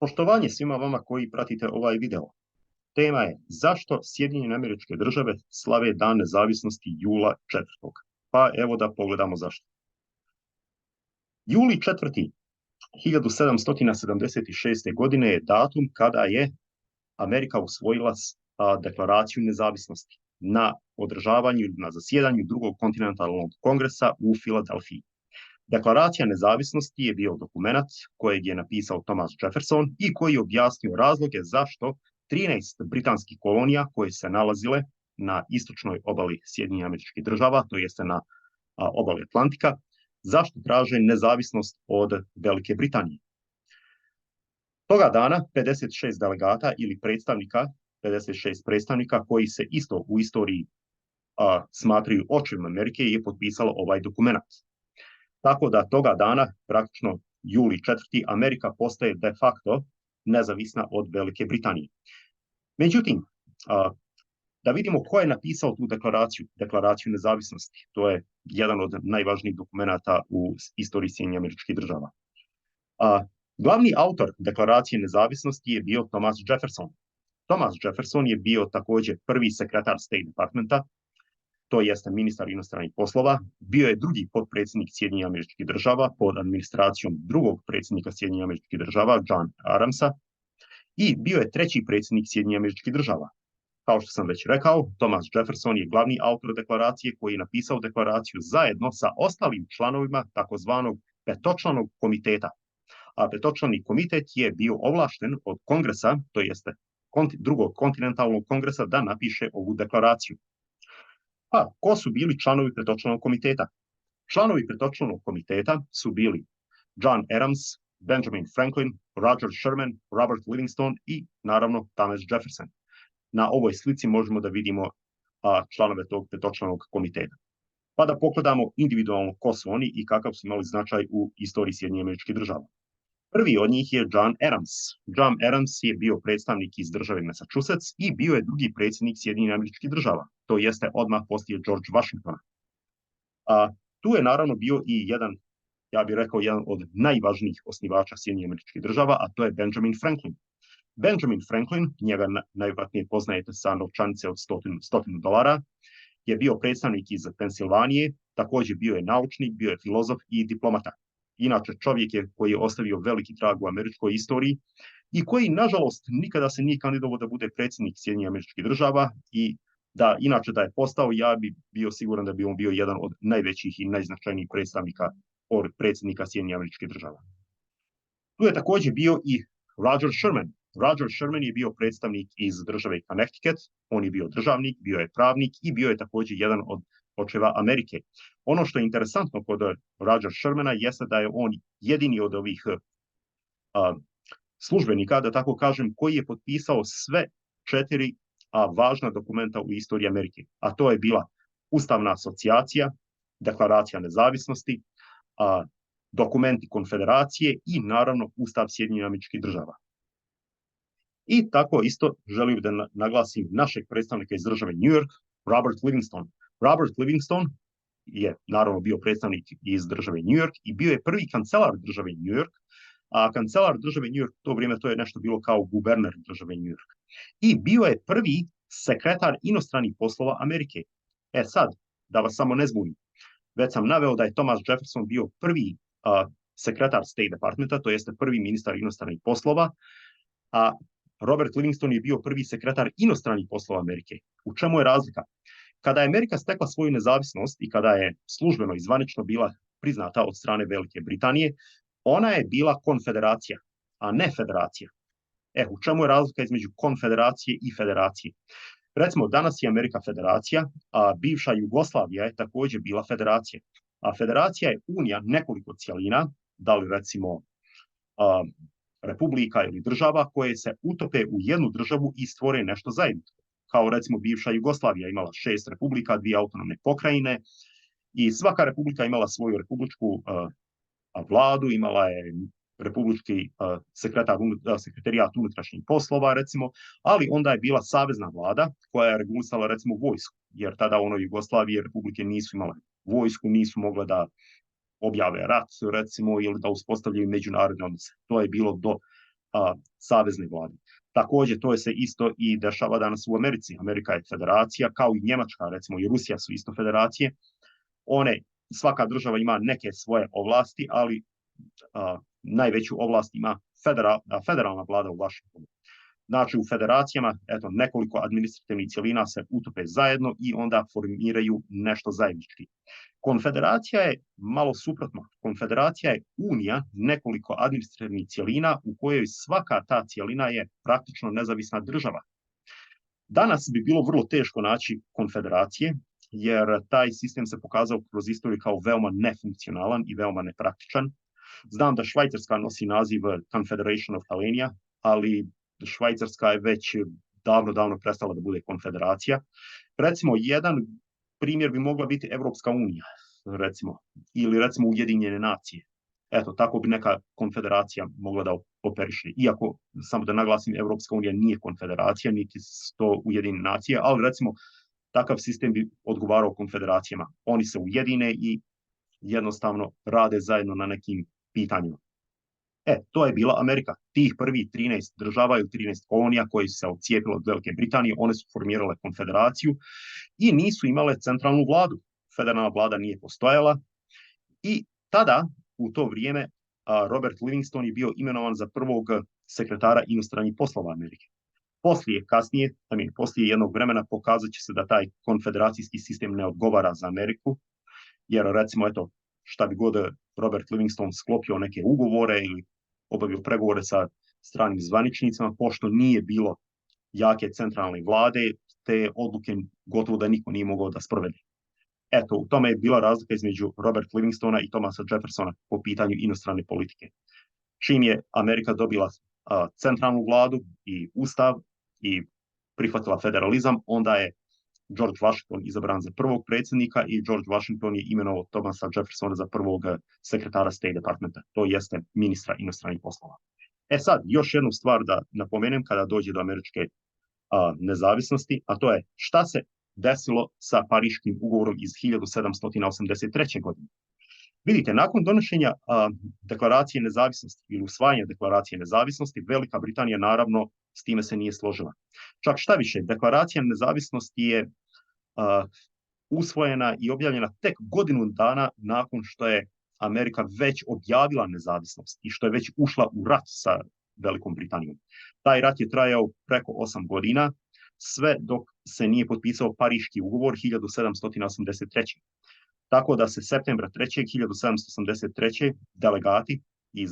Poštovanje svima vama koji pratite ovaj video. Tema je zašto Sjedinjene Američke Države slave Dan nezavisnosti jula 4. Pa evo da pogledamo zašto. Juli 4. 1776. godine je datum kada je Amerika usvojila deklaraciju nezavisnosti na održavanju na zasjedanju drugog kontinentalnog kongresa u Filadelfiji. Deklaracija nezavisnosti je bio dokument kojeg je napisao Thomas Jefferson i koji je objasnio razloge zašto 13 britanskih kolonija koje se nalazile na istočnoj obali Sjedinjenih Američkih Država, to jeste na obali Atlantika, zašto traže nezavisnost od Velike Britanije. Toga dana 56 delegata ili predstavnika, 56 predstavnika koji se isto u istoriji smatraju očevima Amerike je potpisalo ovaj dokument. Tako da toga dana, praktično juli 4. Amerika postaje de facto nezavisna od Velike Britanije. Međutim, da vidimo ko je napisao tu deklaraciju nezavisnosti. To je jedan od najvažnijih dokumenata u istoriji Sjedinjenih Američkih Država. Glavni autor deklaracije nezavisnosti je bio Thomas Jefferson. Thomas Jefferson je bio također prvi sekretar State Departmenta, to jeste ministar inostranih poslova, bio je drugi potpredsjednik Sjedinjenih Američkih Država pod administracijom drugog predsjednika Sjedinjenih Američkih Država, John Adamsa, i bio je treći predsjednik Sjedinjenih Američkih Država. Kao što sam već rekao, Thomas Jefferson je glavni autor deklaracije koji je napisao deklaraciju zajedno sa ostalim članovima takozvanog petočlanog komiteta. A petočlani komitet je bio ovlašten od kongresa, to jeste drugog kontinentalnog kongresa, da napiše ovu deklaraciju. Ko su bili članovi petočlanog komiteta? Članovi petočlanog komiteta su bili John Adams, Benjamin Franklin, Roger Sherman, Robert Livingston i naravno Thomas Jefferson. Na ovoj slici možemo da vidimo članove tog petočlanog komiteta. Pa da pogledamo individualno ko su oni i kakav su imali značaj u istoriji Sjedinjenih Američkih Država. Prvi od njih je John Adams. John Adams je bio predstavnik iz države Massachusetts i bio je drugi predsjednik Sjedinjenih Američkih Država. To jeste odmah poslije George Washingtona. Tu je naravno bio i jedan, ja bih rekao, jedan od najvažnijih osnivača Sjedinjenih Američkih Država, a to je Benjamin Franklin. Benjamin Franklin, njega najvjerojatnije poznajete sa novčanice od $100, je bio predstavnik iz Pensilvanije, također bio je naučnik, bio je filozof i diplomata. Inače, čovjek je koji je ostavio veliki trag u američkoj istoriji i koji, nažalost, nikada se nije kandidovao da bude predsjednik Sjedinjenih Američkih Država i da, inače, da je postao, ja bi bio siguran da bi on bio jedan od najvećih i najznačajnijih predsjednika Sjedinjenih Američkih Država. Tu je također bio i Roger Sherman. Roger Sherman je bio predstavnik iz države Connecticut, on je bio državnik, bio je pravnik i bio je također jedan od očeva Amerike. Ono što je interesantno kod Roger Shermana jeste da je on jedini od ovih službenika, da tako kažem, koji je potpisao sve 4 važna dokumenta u istoriji Amerike. A to je bila Ustavna asocijacija, Deklaracija nezavisnosti, dokumenti konfederacije i naravno Ustav Sjedinjenih Američkih Država. I tako isto želim da naglasim našeg predstavnika iz države New York, Robert Livingston. Robert Livingston je naravno bio predstavnik iz države New York i bio je prvi kancelar države New York, a kancelar države New York to vrijeme to je nešto bilo kao guverner države New York. I bio je prvi sekretar inostranih poslova Amerike. Sad, da vas samo ne zbunim, već sam naveo da je Thomas Jefferson bio prvi sekretar State Departmenta, to jeste prvi ministar inostranih poslova, a Robert Livingston je bio prvi sekretar inostranih poslova Amerike. U čemu je razlika? Kada je Amerika stekla svoju nezavisnost i kada je službeno i zvanično bila priznata od strane Velike Britanije, ona je bila konfederacija, a ne federacija. U čemu je razlika između konfederacije i federacije? Recimo, danas je Amerika federacija, a bivša Jugoslavija je također bila federacija. A federacija je unija nekoliko cjelina, da li recimo republika ili država koje se utope u jednu državu i stvore nešto zajedničko. Kao recimo bivša Jugoslavija imala 6 republika, 2 autonomne pokrajine i svaka republika imala svoju republičku vladu, imala je republički sekretarijat unutrašnjih poslova, recimo, ali onda je bila savezna vlada koja je regulisala recimo vojsku, jer tada u Jugoslaviji republike nisu imale vojsku, nisu mogle da objave rat, recimo, ili da uspostavljaju međunarodne odnose. To je bilo do savezne vlade. Također, to je se isto i dešava danas u Americi. Amerika je federacija, kao i Njemačka, recimo i Rusija su isto federacije. Svaka država ima neke svoje ovlasti, ali najveću ovlast ima federalna vlada u Washingtonu. Znači, u federacijama, nekoliko administrativnih cjelina se utope zajedno i onda formiraju nešto zajednički. Konfederacija je malo suprotno. Konfederacija je unija nekoliko administrativnih cjelina u kojoj svaka ta cjelina je praktično nezavisna država. Danas bi bilo vrlo teško naći konfederacije, jer taj sistem se pokazao kroz istoriju kao veoma nefunkcionalan i veoma nepraktičan. Znam da Švajcarska nosi naziv Confederation of Hellenia, ali Švajcarska je već davno prestala da bude konfederacija. Recimo, jedan primjer bi mogla biti Evropska unija, ili Ujedinjene nacije. Tako bi neka konfederacija mogla da operiše. Iako, samo da naglasim, Evropska unija nije konfederacija, niti to Ujedinjene nacije, ali recimo takav sistem bi odgovarao konfederacijama. Oni se ujedine i jednostavno rade zajedno na nekim pitanjima. To je bila Amerika. Tih prvih 13 država i 13 kolonija koji su se odcijepile od Velike Britanije, one su formirale konfederaciju i nisu imale centralnu vladu. Federalna vlada nije postojala i tada, u to vrijeme, Robert Livingston je bio imenovan za prvog sekretara inostranih poslova Amerike. Poslije jednog vremena pokazat će se da taj konfederacijski sistem ne odgovara za Ameriku, jer recimo, šta bi god Robert Livingston sklopio neke ugovore ili obavio pregovore sa stranim zvaničnicima, pošto nije bilo jake centralne vlade, te odluke gotovo da niko nije mogao da sprovede. U tome je bila razlika između Robert Livingstona i Thomasa Jeffersona po pitanju inostrane politike. Čim je Amerika dobila centralnu vladu i ustav i prihvatila federalizam, onda je George Washington izabran za prvog predsjednika i George Washington je imenovao Thomasa Jeffersona za prvog sekretara State Departmenta, to jeste ministra inostranih poslova. Sad, još jednu stvar da napomenem kada dođe do američke nezavisnosti, a to je šta se desilo sa Pariškim ugovorom iz 1783. godine. Vidite, nakon donošenja deklaracije nezavisnosti ili usvajanja deklaracije nezavisnosti, Velika Britanija naravno s time se nije složila. Čak šta više, deklaracija nezavisnosti je usvojena i objavljena tek godinu dana nakon što je Amerika već objavila nezavisnost i što je već ušla u rat sa Velikom Britanijom. Taj rat je trajao preko 8 godina, sve dok se nije potpisao Pariški ugovor 1783. Tako da se septembra 3. 1783. delegati iz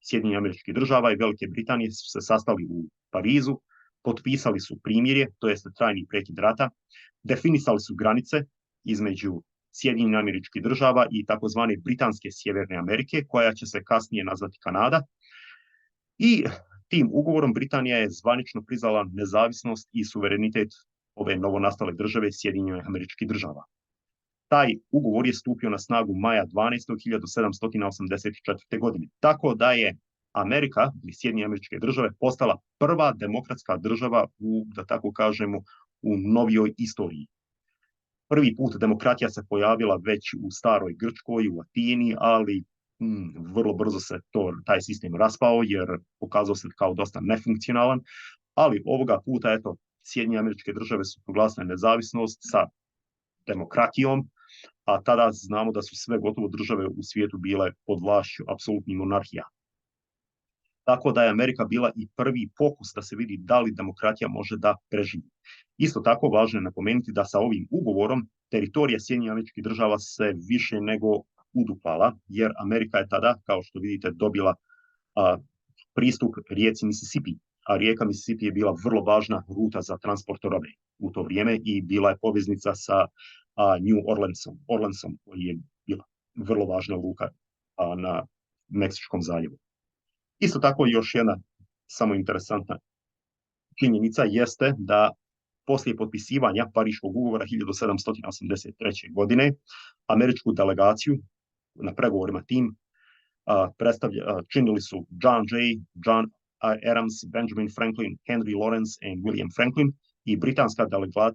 Sjedinjenih Američkih Država i Velike Britanije su se sastali u Parizu, potpisali su primirje, to jest trajni prekid rata, definisali su granice između Sjedinjenih Američkih Država i takozvane Britanske Sjeverne Amerike, koja će se kasnije nazvati Kanada. I tim ugovorom Britanija je zvanično priznala nezavisnost i suverenitet ove novonastale države Sjedinjenih Američkih Država. Taj ugovor je stupio na snagu maja 12. 1784. godine. Tako da je Amerika ili Sjedinjene Američke Države postala prva demokratska država da tako kažemo, u novijoj istoriji. Prvi put demokratija se pojavila već u staroj Grčkoj, u Atini, ali vrlo brzo se taj sistem raspao jer pokazao se kao dosta nefunkcionalan, ali ovoga puta, Sjedinjene Američke Države su proglasile nezavisnost sa demokratijom, a tada znamo da su sve gotovo države u svijetu bile pod vlašću apsolutnih monarhija. Tako da je Amerika bila i prvi pokus da se vidi da li demokratija može da preživi. Isto tako važno je napomenuti da sa ovim ugovorom teritorija Sjedinjenih Američkih Država se više nego uduplala, jer Amerika je tada, kao što vidite, dobila pristup rijeci Mississippi, a rijeka Mississippi je bila vrlo važna ruta za transport robe u to vrijeme i bila je poveznica sa New Orleansom, koji je bila vrlo važna luka na Meksičkom zaljevu. Isto tako još jedna samo interesantna činjenica jeste da poslije potpisivanja Pariškog ugovora 1783. godine američku delegaciju na pregovorima tim činili su John Jay, John Adams, Benjamin Franklin, Henry Lawrence i William Franklin i britanska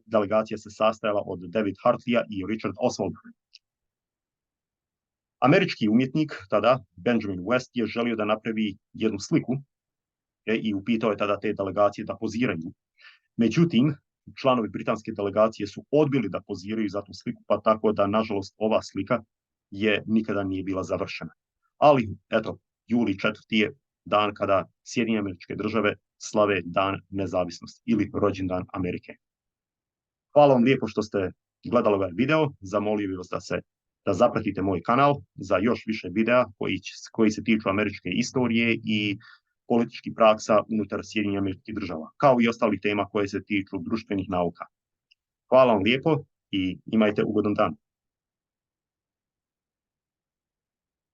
delegacija se sastojala od David Hartleya i Richard Oswalda. Američki umjetnik tada, Benjamin West, je želio da napravi jednu sliku i upitao je tada te delegacije da poziraju. Međutim, članovi britanske delegacije su odbili da poziraju za tu sliku, pa tako da, nažalost, ova slika nikada nije bila završena. Ali, eto, juli 4. je dan kada Sjedinjene Američke Države slave Dan nezavisnosti ili rođendan Amerike. Hvala vam lijepo što ste gledali ovaj video. Zamolio bih vas da zapratite moj kanal za još više videa koji se tiču američke istorije i političkih praksa unutar Sjedinjenih Američkih Država, kao i ostalih tema koje se tiču društvenih nauka. Hvala vam lijepo i imajte ugodan dan.